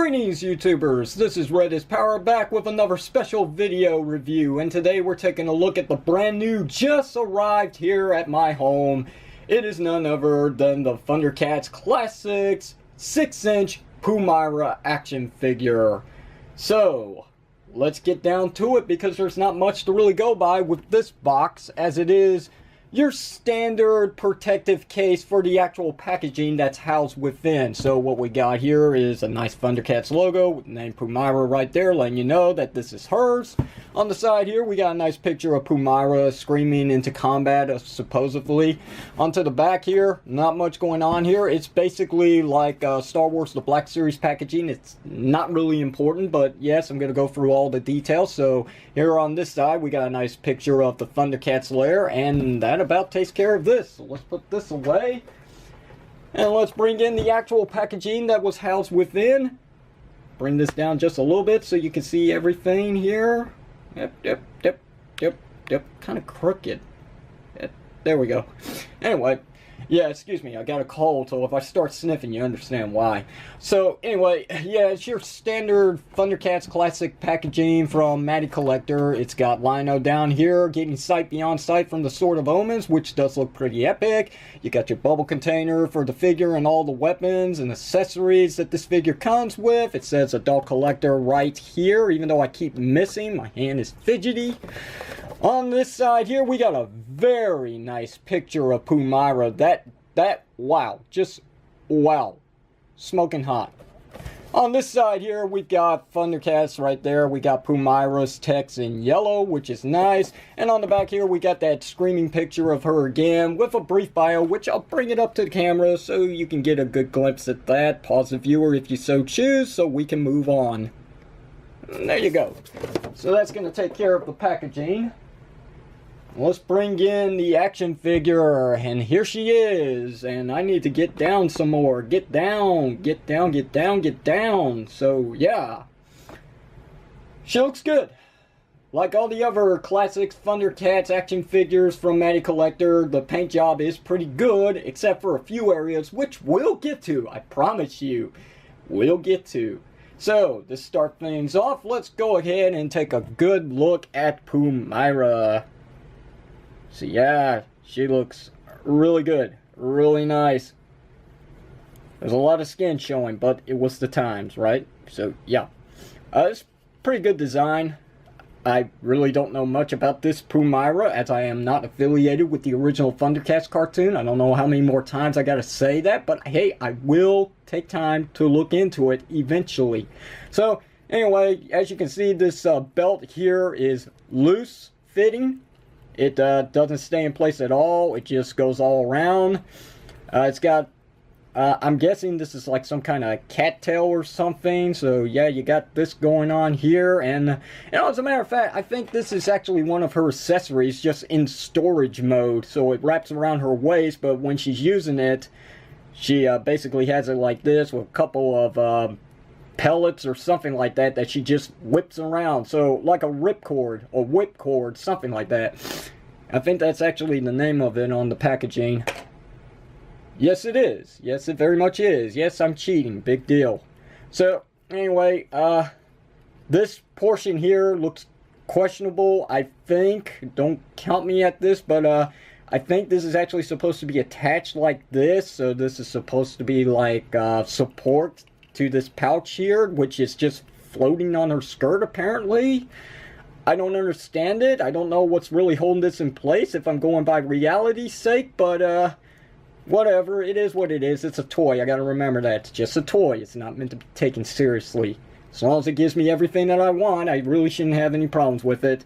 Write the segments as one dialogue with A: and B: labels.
A: Greetings YouTubers, this is Redis Power back with another special video review, and today we're taking a look at the brand new, just arrived here at my home. It is none other than the ThunderCats Classic 6-inch Pumyra action figure. So, let's get down to it because there's not much to really go by with this box, as it is your standard protective case for the actual packaging that's housed within. So what we got here is a nice ThunderCats logo with the name Pumyra right there, letting you know that this is hers. On the side here, we got a nice picture of Pumyra screaming into combat, supposedly. Onto the back here, not much going on here. It's basically like Star Wars The Black Series packaging. It's not really important, but yes, I'm going to go through all the details. So here on this side, we got a nice picture of the ThunderCats lair, and that about takes care of this. So let's put this away. And let's bring in the actual packaging that was housed within. Bring this down just a little bit so you can see everything here. Yep. Kind of crooked. There we go. Anyway, yeah, excuse me, I got a cold, so if I start sniffing, you understand why. So, anyway, yeah, it's your standard ThunderCats Classic packaging from Mattel Collector. It's got lino down here, getting sight beyond sight from the Sword of Omens, which does look pretty epic. You got your bubble container for the figure and all the weapons and accessories that this figure comes with. It says Adult Collector right here, even though I keep missing. My hand is fidgety. On this side here, we got a very nice picture of Pumyra. Wow, just wow, smoking hot. On this side here, we've got ThunderCats right there. We got Pumyra's text in yellow, which is nice. And on the back here, we got that screaming picture of her again with a brief bio, which I'll bring it up to the camera so you can get a good glimpse at that. Pause the viewer if you so choose, so we can move on. And there you go. So that's going to take care of the packaging. Let's bring in the action figure, and here she is, and I need to get down some more. Get down. So, yeah. She looks good. Like all the other classic ThunderCats action figures from Mattel Collector, the paint job is pretty good, except for a few areas, which we'll get to, I promise you. We'll get to. So, to start things off, let's go ahead and take a good look at Pumyra. So yeah, she looks really good, really nice. There's a lot of skin showing, but it was the times, right? So yeah, it's pretty good design. I really don't know much about this Pumyra, as I am not affiliated with the original ThunderCats cartoon. I don't know how many more times I gotta say that, but hey, I will take time to look into it eventually. So anyway, as you can see, this belt here is loose fitting. It doesn't stay in place at all. It just goes all around. It's got, I'm guessing this is like some kind of cattail or something. So yeah, you got this going on here. And you know, as a matter of fact, I think this is actually one of her accessories just in storage mode. So it wraps around her waist, but when she's using it, she basically has it like this with a couple of pellets or something like that that she just whips around. So like a ripcord or whipcord, something like that. I think that's actually the name of it on the packaging. Yes, it is. Yes, it very much is. Yes, I'm cheating. Big deal. So anyway, this portion here looks questionable, I think. Don't count me at this, but I think this is actually supposed to be attached like this. So this is supposed to be like support to this pouch here, which is just floating on her skirt apparently. I don't understand it. I don't know what's really holding this in place if I'm going by reality's sake, but whatever. It is what it is. It's a toy. I gotta remember that. It's just a toy. It's not meant to be taken seriously. As long as it gives me everything that I want, I really shouldn't have any problems with it.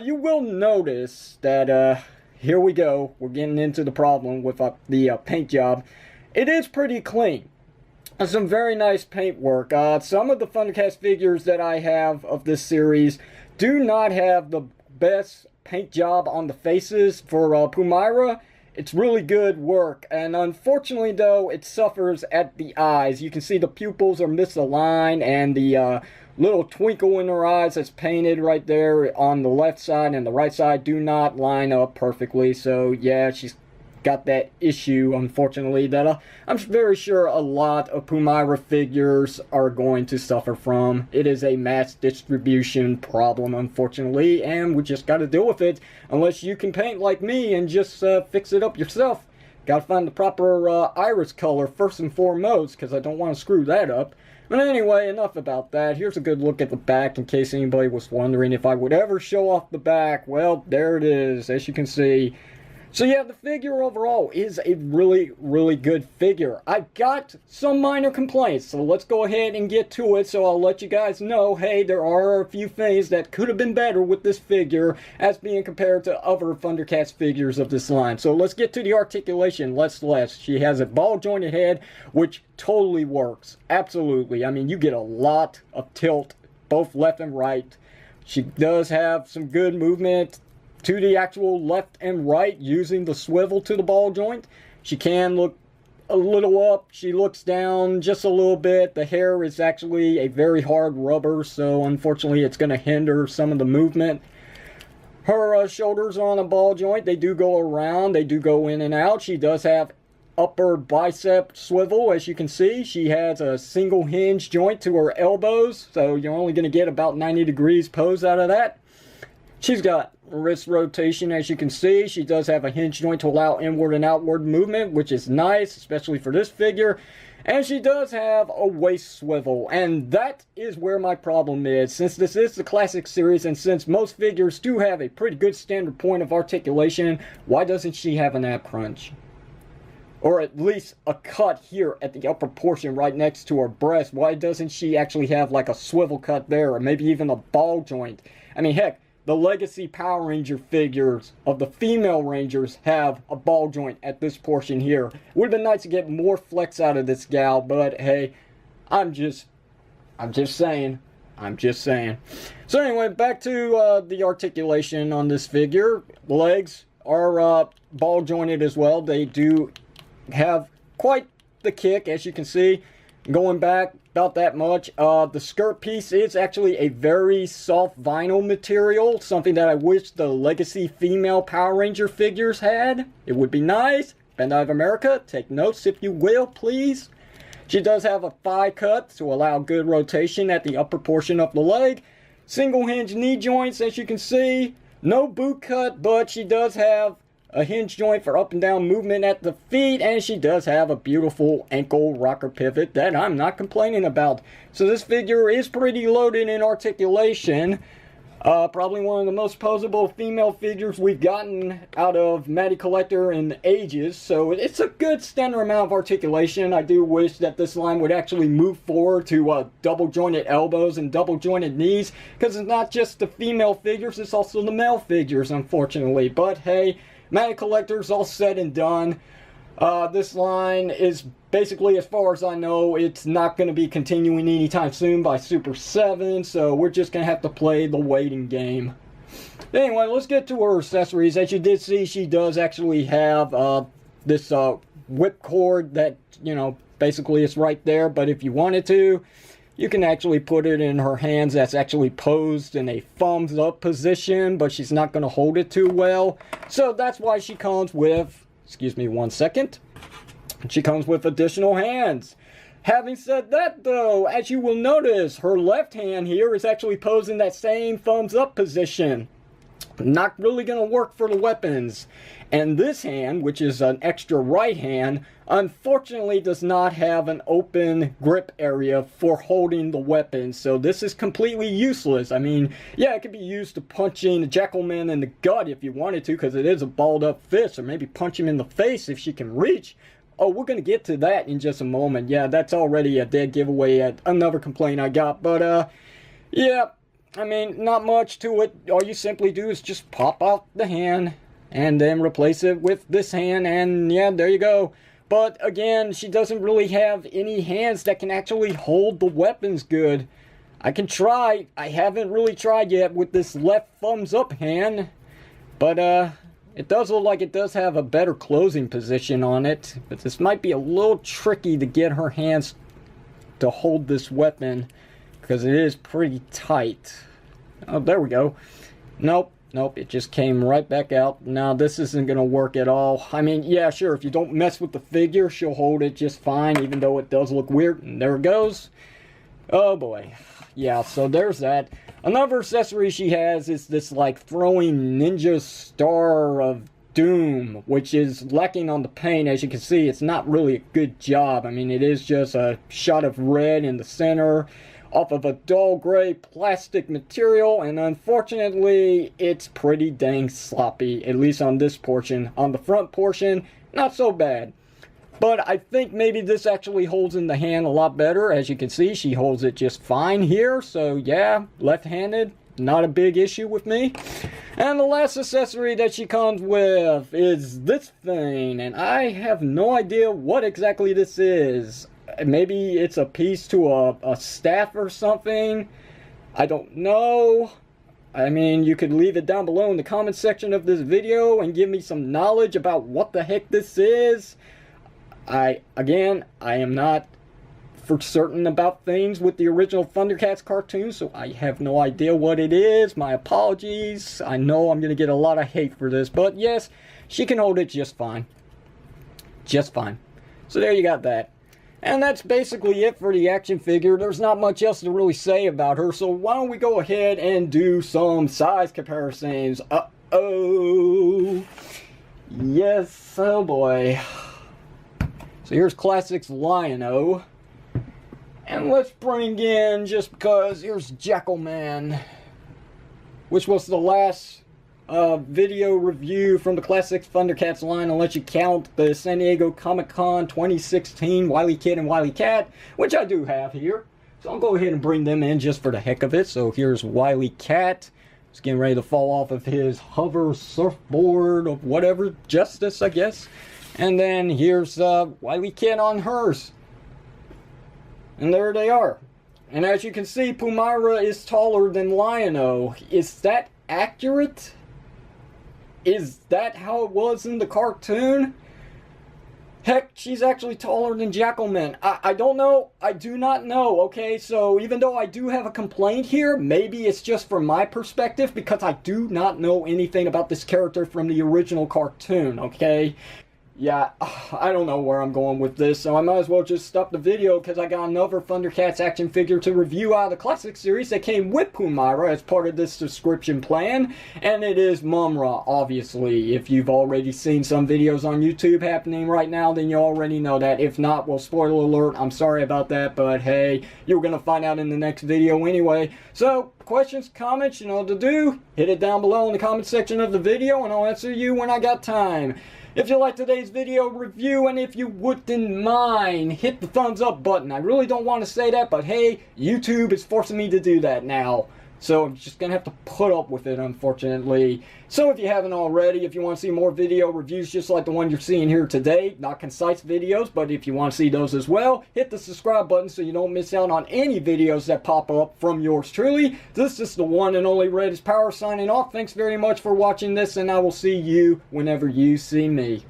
A: You will notice that here we go. We're getting into the problem with the paint job. It is pretty clean. Some very nice paint work. Some of the ThunderCats figures that I have of this series do not have the best paint job on the faces. For Pumyra, it's really good work. And unfortunately, though, it suffers at the eyes. You can see the pupils are misaligned, and the little twinkle in her eyes that's painted right there on the left side and the right side do not line up perfectly. So yeah, she's got that issue, unfortunately, that I'm very sure a lot of Pumyra figures are going to suffer from. It is a mass distribution problem, unfortunately, and we just got to deal with it, unless you can paint like me and just fix it up yourself. Got to find the proper iris color first and foremost, because I don't want to screw that up. But anyway, enough about that. Here's a good look at the back in case anybody was wondering if I would ever show off the back. Well, there it is, as you can see. So yeah, the figure overall is a really, really good figure. I've got some minor complaints, so let's go ahead and get to it. So I'll let you guys know, hey, there are a few things that could have been better with this figure as being compared to other ThunderCats figures of this line. So let's get to the articulation. She has a ball-jointed head, which totally works. Absolutely. I mean, you get a lot of tilt, both left and right. She does have some good movement to the actual left and right using the swivel to the ball joint. She can look a little up. She looks down just a little bit. The hair is actually a very hard rubber, so unfortunately it's going to hinder some of the movement. Her shoulders are on a ball joint. They do go around. They do go in and out. She does have upper bicep swivel, as you can see. She has a single hinge joint to her elbows, so you're only going to get about 90 degrees pose out of that. She's got wrist rotation, as you can see. She does have a hinge joint to allow inward and outward movement, which is nice, especially for this figure. And she does have a waist swivel, and that is where my problem is. Since this is the Classic series, and since most figures do have a pretty good standard point of articulation, why doesn't she have an ab crunch? Or at least a cut here at the upper portion right next to her breast. Why doesn't she actually have like a swivel cut there, or maybe even a ball joint? I mean, heck, the Legacy Power Ranger figures of the female Rangers have a ball joint at this portion here. It would have been nice to get more flex out of this gal, but hey, I'm just saying. So anyway, back to the articulation on this figure. The legs are ball jointed as well. They do have quite the kick, as you can see. Going back about that much. The skirt piece is actually a very soft vinyl material, something that I wish the Legacy female Power Ranger figures had. It would be nice. Bandai of America, take notes if you will, please. She does have a thigh cut to allow good rotation at the upper portion of the leg. Single hinge knee joints, as you can see. No boot cut, but she does have a hinge joint for up and down movement at the feet, and she does have a beautiful ankle rocker pivot that I'm not complaining about. So this figure is pretty loaded in articulation. Probably one of the most posable female figures we've gotten out of Mattel Collector in ages, so it's a good standard amount of articulation. I do wish that this line would actually move forward to double jointed elbows and double jointed knees, because it's not just the female figures, it's also the male figures, unfortunately. But hey, Mattel Collector's all said and done. This line is basically, as far as I know, it's not going to be continuing anytime soon by Super 7, so we're just going to have to play the waiting game. Anyway, let's get to her accessories. As you did see, she does actually have this whip cord that, you know, basically it's right there, but if you wanted to, you can actually put it in her hands. That's actually posed in a thumbs up position, but she's not going to hold it too well. So that's why she comes with, excuse me one second, she comes with additional hands. Having said that though, as you will notice, her left hand here is actually posed in that same thumbs up position. Not really going to work for the weapons. And this hand, which is an extra right hand, unfortunately does not have an open grip area for holding the weapon. So this is completely useless. I mean, yeah, it could be used to punching the Jackalman in the gut if you wanted to, because it is a balled up fist, or maybe punch him in the face if she can reach. Oh, we're going to get to that in just a moment. Yeah, that's already a dead giveaway at another complaint I got. But, yeah, I mean, not much to it. All you simply do is just pop out the hand and then replace it with this hand, and yeah, there you go. But again, she doesn't really have any hands that can actually hold the weapons good. I can try. I haven't really tried yet with this left thumbs up hand, but it does look like it does have a better closing position on it. But this might be a little tricky to get her hands to hold this weapon, because it is pretty tight. Oh, there we go. Nope, Nope, it just came right back out. Now, this isn't going to work at all. I mean, yeah, sure, if you don't mess with the figure, she'll hold it just fine, even though it does look weird. And there it goes. Oh, boy. Yeah, so there's that. Another accessory she has is this, like, throwing ninja star of doom, which is lacking on the paint. As you can see, it's not really a good job. I mean, it is just a shot of red in the center off of a dull gray plastic material, and unfortunately it's pretty dang sloppy, at least on this portion. On the front portion, not so bad, but I think maybe this actually holds in the hand a lot better. As you can see, she holds it just fine here, so yeah, left-handed, not a big issue with me. And the last accessory that she comes with is this thing, and I have no idea what exactly this is. Maybe it's a piece to a staff or something. I don't know. I mean, you could leave it down below in the comment section of this video and give me some knowledge about what the heck this is. Again, I am not for certain about things with the original ThunderCats cartoon, so I have no idea what it is. My apologies. I know I'm going to get a lot of hate for this, but yes, she can hold it just fine. Just fine. So there you got that. And that's basically it for the action figure. There's not much else to really say about her, so why don't we go ahead and do some size comparisons. Uh-oh. Yes, oh boy. So here's Classic's Lion-O. And let's bring in, just because, here's Jackalman, which was the last video review from the Classic ThunderCats line, unless you count the San Diego Comic-Con 2016 Wily Kid and Wily Cat, which I do have here. So I'll go ahead and bring them in just for the heck of it. So here's Wily Cat. He's getting ready to fall off of his hover surfboard of whatever, Justice, I guess. And then here's Wily Kid on hers. And there they are. And as you can see, Pumyra is taller than Lion-O. Is that accurate? Is that how it was in the cartoon? Heck, she's actually taller than Jackalman. I don't know. I do not know, okay? So even though I do have a complaint here, maybe it's just from my perspective, because I do not know anything about this character from the original cartoon, okay? Yeah, I don't know where I'm going with this, so I might as well just stop the video because I got another ThunderCats action figure to review out of the Classic series that came with Pumyra as part of this subscription plan, and it is Mumra, obviously. If you've already seen some videos on YouTube happening right now, then you already know that. If not, well, spoiler alert, I'm sorry about that, but hey, you're going to find out in the next video anyway. So, questions, comments, you know what to do. Hit it down below in the comment section of the video, and I'll answer you when I got time. If you liked today's video review, and if you wouldn't mind, hit the thumbs up button. I really don't want to say that, but hey, YouTube is forcing me to do that now. So I'm just going to have to put up with it, unfortunately. So if you haven't already, if you want to see more video reviews just like the one you're seeing here today, not concise videos, but if you want to see those as well, hit the subscribe button so you don't miss out on any videos that pop up from yours truly. This is the one and only Red is Power signing off. Thanks very much for watching this, and I will see you whenever you see me.